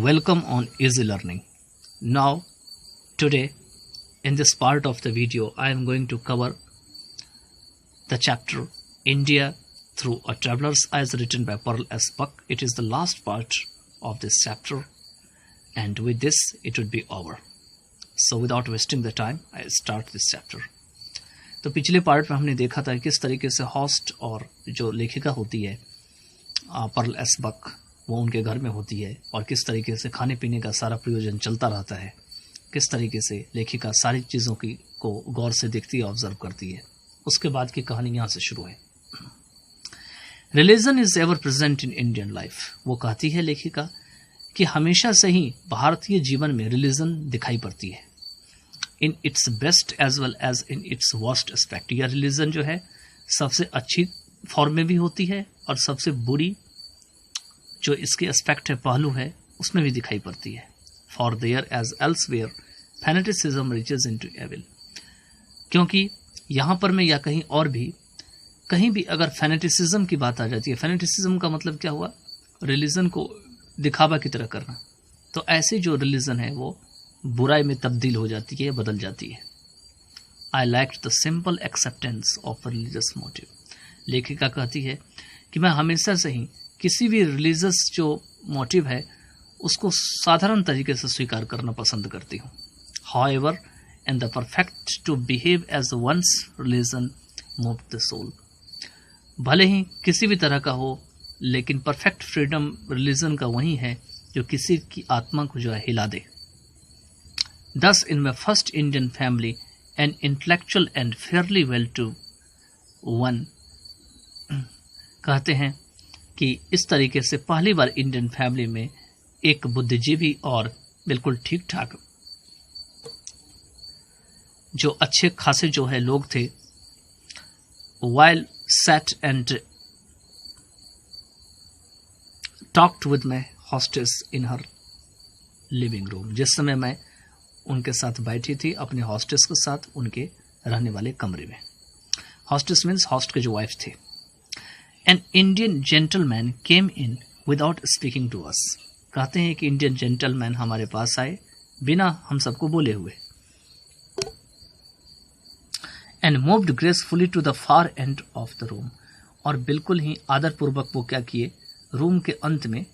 Welcome on Easy Learning. Now, today, in this part of the video, I am going to cover the chapter India Through a Traveler's Eyes written by Pearl S. Buck. It is the last part of this chapter, and with this, it would be over. So, without wasting the time, I start this chapter. तो पिछले part में हमने देखा था किस तरीके से host और जो लेखिका होती है पर्ल एस बक, वो उनके घर में होती है और किस तरीके से खाने पीने का सारा प्रयोजन चलता रहता है, किस तरीके से लेखिका सारी चीज़ों की को गौर से देखती है, ऑब्जर्व करती है। उसके बाद की कहानी यहाँ से शुरू है। Religion is ever present in Indian life. वो कहती है लेखिका कि हमेशा से ही भारतीय जीवन में रिलीजन दिखाई पड़ती है, in its best as well as in its worst aspect. यह रिलीजन जो है सबसे अच्छी फॉर्म में भी होती है और सबसे बुरी जो इसके एस्पेक्ट है, पहलू है, उसमें भी दिखाई पड़ती है। For there as elsewhere fanaticism reaches into evil. क्योंकि यहाँ पर मैं या कहीं और भी कहीं भी अगर फैनेटिसिज्म की बात आ जाती है, फैनेटिसिज्म का मतलब क्या हुआ? रिलीजन को दिखावा की तरह करना। तो ऐसे जो रिलीजन है वो बुराई में तब्दील हो जाती है, बदल जाती है। I like the simple acceptance of religious motive. लेखिका कहती है कि मैं हमेशा से ही किसी भी रिलीजियस जो मोटिव है उसको साधारण तरीके से स्वीकार करना पसंद करती हूँ। However and the perfect to behave as once religion move the soul. भले ही किसी भी तरह का हो, लेकिन परफेक्ट फ्रीडम रिलीजन का वही है जो किसी की आत्मा को जो है हिला दे। Thus, in my first Indian family, an intellectual and fairly well-to one, कहते हैं कि इस तरीके से पहली बार इंडियन फैमिली में एक बुद्धिजीवी और बिल्कुल ठीक ठाक जो अच्छे खासे जो है लोग थे, while sat and talked with my hostess in her living room। जिस समय मैं उनके साथ बैठी थी अपने हॉस्टेस के साथ उनके रहने वाले कमरे में। हॉस्टेस मीन्स हॉस्ट के जो वाइफ थे। An Indian gentleman came in without speaking to us. कहते हैं कि इंडियन जेंटलमैन हमारे पास आए बिना हम सबको बोले हुए। And moved gracefully to the far end of the room. और बिल्कुल ही आदरपूर्वक वो क्या किए, रूम के अंत में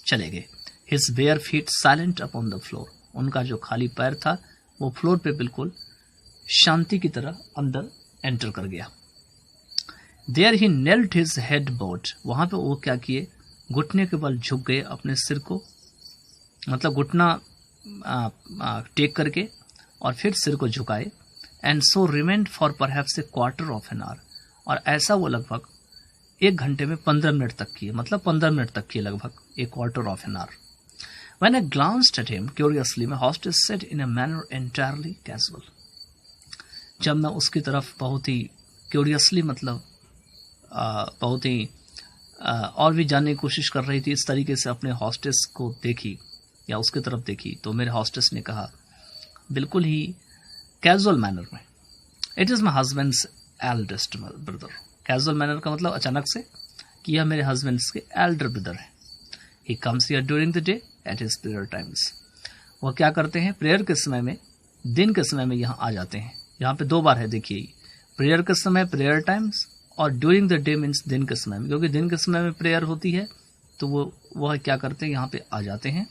चले गए। His bare feet silent upon the floor. उनका जो खाली पैर था वो फ्लोर पे बिल्कुल शांति की तरह अंदर एंटर कर गया। There he kneeled his head bowed. वहां पे वो क्या किए, घुटने के बल झुक गए, अपने सिर को मतलब घुटना टेक करके और फिर सिर को झुकाए। And so remained for perhaps A quarter of an hour. और ऐसा वो लगभग 1 घंटे में 15 मिनट तक किए, मतलब 15 मिनट तक किए लगभग, ए quarter of an hour. When I glanced at him curiously, my hostess said in a manner entirely casual। जब मैं उसकी तरफ बहुत ही क्यूरियसली मतलब बहुत ही और भी जानने की कोशिश कर रही थी, इस तरीके से अपने हॉस्टेस को देखी या उसकी तरफ देखी, तो मेरे हॉस्टेस ने कहा बिल्कुल ही कैजुअल मैनर में, it is my husband's eldest brother. Casual manner का मतलब अचानक से कि यह मेरे हस्बैंड्स के एल्डर ब्रदर है। He comes here during the day at his prayer times. वह क्या करते हैं, प्रेयर के समय में, दिन के समय में यहाँ आ जाते हैं। यहाँ पे 2 बार है, देखिए, प्रेयर के समय प्रेयर टाइम्स और ड्यूरिंग द डे मीन्स दिन के समय में, क्योंकि दिन के समय में प्रेयर होती है तो वह क्या करते हैं, यहाँ पे आ जाते हैं।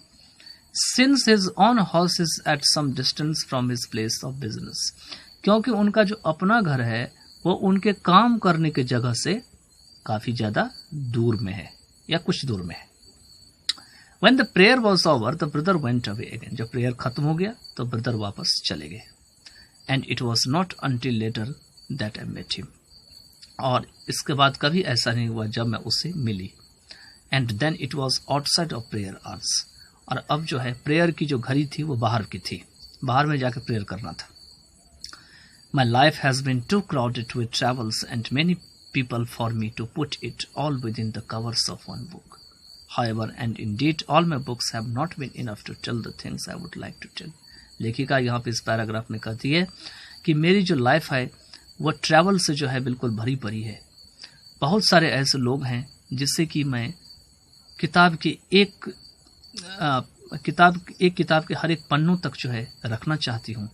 Since his own house is at some distance from his place of business. क्योंकि उनका जो अपना घर है वो उनके काम करने की जगह से काफी ज्यादा दूर में है या कुछ दूर में है। When the prayer was over, the brother went away again। जब प्रेयर खत्म हो गया तो ब्रदर वापस चले गए। And it was not until later that I met him। और इसके बाद कभी ऐसा नहीं हुआ जब मैं उससे मिली। And then it was outside of prayer hours। और अब जो है प्रेयर की जो घड़ी थी वो बाहर की थी, बाहर में जाकर प्रेयर करना था। My life has been too crowded with travels and many people for me to put it all within the covers of one book। However, and indeed, all my books have not been enough to tell the things I would like to tell। लेखिका यहाँ पे इस paragraph में कहती है कि मेरी जो लाइफ है वो ट्रैवल से जो है बिल्कुल भरी पड़ी है। बहुत सारे ऐसे लोग हैं जिससे कि मैं किताब की एक एक किताब के हर एक पन्नों तक जो है रखना चाहती हूँ।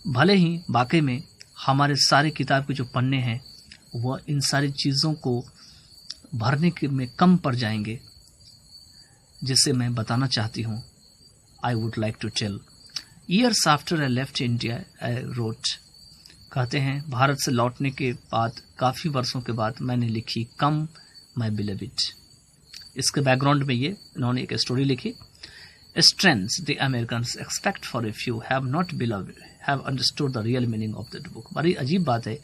भले ही वाकई में हमारे सारे किताब के जो पन्ने हैं वह इन सारी चीज़ों को भरने में कम पड़ जाएंगे, जिसे मैं बताना चाहती हूँ। I would like to tell, years after I left India I wrote, कहते हैं भारत से लौटने के बाद काफ़ी वर्षों के बाद मैंने लिखी कम माई बिलविड। इसके बैकग्राउंड में ये इन्होंने एक स्टोरी लिखी। Strengths the Americans expect for a few have not beloved have understood the real meaning of that book. बड़ी अजीब बात है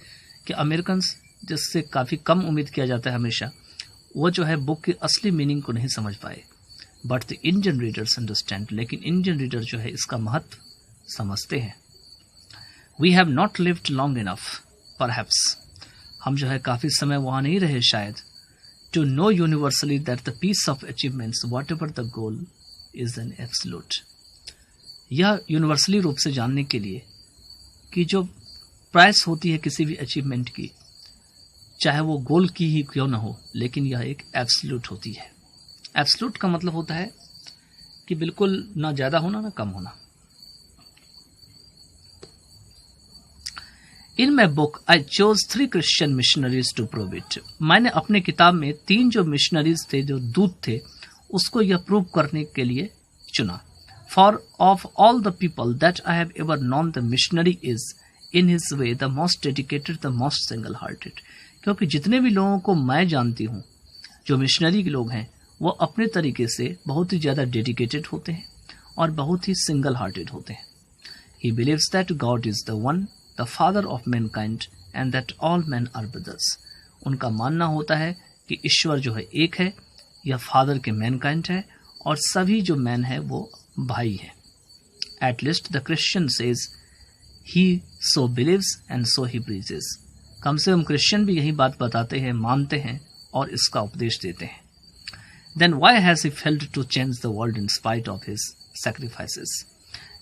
कि अमेरिकन्स जिससे काफ़ी कम उम्मीद किया जाता है हमेशा, वो जो है बुक की असली मीनिंग को नहीं समझ पाए। But the Indian readers understand, लेकिन इंडियन रीडर जो है इसका महत्व समझते हैं। We have not lived long enough perhaps, हम जो है काफ़ी समय वहाँ नहीं रहे शायद, to know universally that the piece of achievements, whatever the goal, is an absolute। यह यूनिवर्सली रूप से जानने के लिए कि जो प्राइस होती है किसी भी अचीवमेंट की, चाहे वो गोल की ही क्यों ना हो, लेकिन यह एक एब्सोल्यूट होती है। एब्सोल्यूट का मतलब होता है कि बिल्कुल ना ज़्यादा होना ना कम होना। In my book I chose 3 Christian missionaries to prove it. मैंने अपने किताब में 3 जो मिशनरीज थे, जो दूत थे, उसको यह प्रूव करने के लिए चुना। For of all the people that I have ever known the missionary is in his way the most dedicated, the most single hearted. क्योंकि जितने भी लोगों को मैं जानती हूँ जो मिशनरी के लोग हैं, वो अपने तरीके से बहुत ही ज़्यादा डेडिकेटेड होते हैं और बहुत ही सिंगल हार्टेड होते हैं। He believes that God is the one, the father of mankind and that all man are brothers. उनका मानना होता है कि ईश्वर जो है एक है, यह फादर के मैनकाइंड है और सभी जो मैन है वो भाई है। At least the Christian says he so believes and so he preaches. कम से कम क्रिश्चियन भी यही बात बताते हैं, मानते हैं और इसका उपदेश देते हैं। Then why has he failed to change the world in spite of his sacrifices.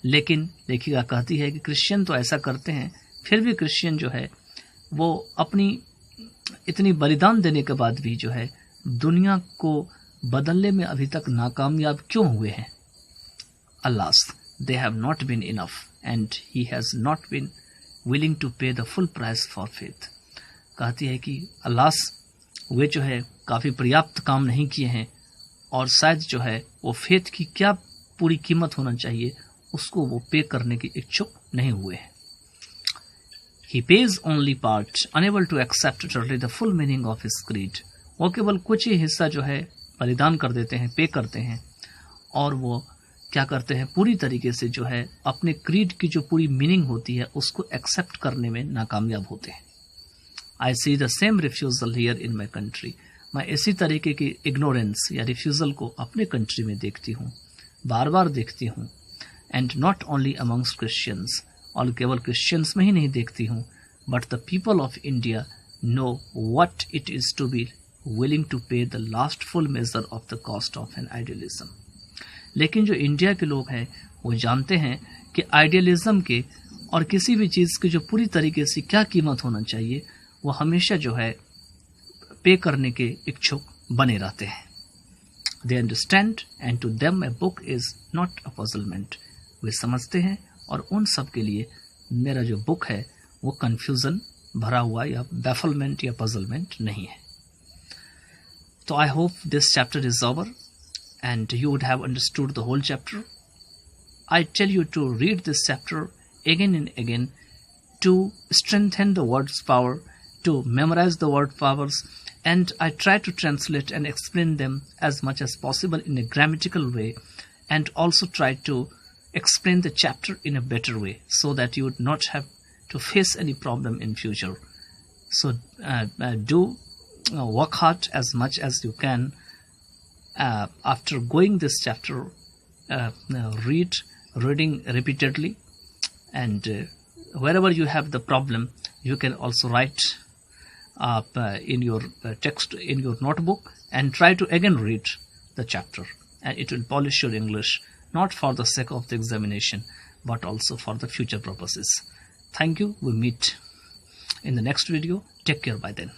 लेकिन लेखिका कहती है कि क्रिश्चियन तो ऐसा करते हैं, फिर भी क्रिश्चियन जो है वो अपनी इतनी बलिदान देने के बाद भी जो है दुनिया को बदलने में अभी तक नाकामयाब क्यों हुए हैं। Alas they have not been enough and he has not been willing to pay the full price for faith. कहती है कि अल्लास वे जो है काफ़ी पर्याप्त काम नहीं किए हैं और शायद जो है वो फेथ की क्या पूरी कीमत होना चाहिए उसको वो पे करने की इच्छुक नहीं हुए हैं। He pays only part, unable to accept totally the full meaning of his creed। वो केवल कुछ ही हिस्सा जो है बलिदान कर देते हैं, पे करते हैं, और वो क्या करते हैं, पूरी तरीके से जो है अपने क्रीड की जो पूरी मीनिंग होती है उसको एक्सेप्ट करने में नाकामयाब होते हैं। I see the same refusal here in my country. मैं इसी तरीके की इग्नोरेंस या रिफ्यूजल को अपने कंट्री में देखती हूँ, बार बार देखती हूँ। And not only amongst Christians, और केवल क्रिश्चियंस में ही नहीं देखती हूँ, but the people of India know what it is to be willing to pay the last full measure of the cost of an idealism. लेकिन जो इंडिया के लोग हैं वो जानते हैं कि आइडियलिज्म के और किसी भी चीज़ की जो पूरी तरीके से क्या कीमत होना चाहिए वो हमेशा जो है पे करने के इच्छुक बने रहते हैं। They understand and to them a book is not a puzzlement. वे समझते हैं और उन सब के लिए मेरा जो बुक है वो कन्फ्यूज़न भरा हुआ या बैफलमेंट या पजलमेंट नहीं है। तो I hope this chapter is over and you would have understood the whole chapter. I tell you to read this chapter again and again to strengthen the word's power, to memorize the word powers, and I try to translate and explain them as much as possible in a grammatical way, and also try to explain the chapter in a better way so that you would not have to face any problem in future. So do work hard as much as you can. After going this chapter, reading repeatedly, and wherever you have the problem you can also write in your text in your notebook and try to again read the chapter, and it will polish your English, not for the sake of the examination but also for the future purposes. Thank you. We meet in the next video. Take care by then.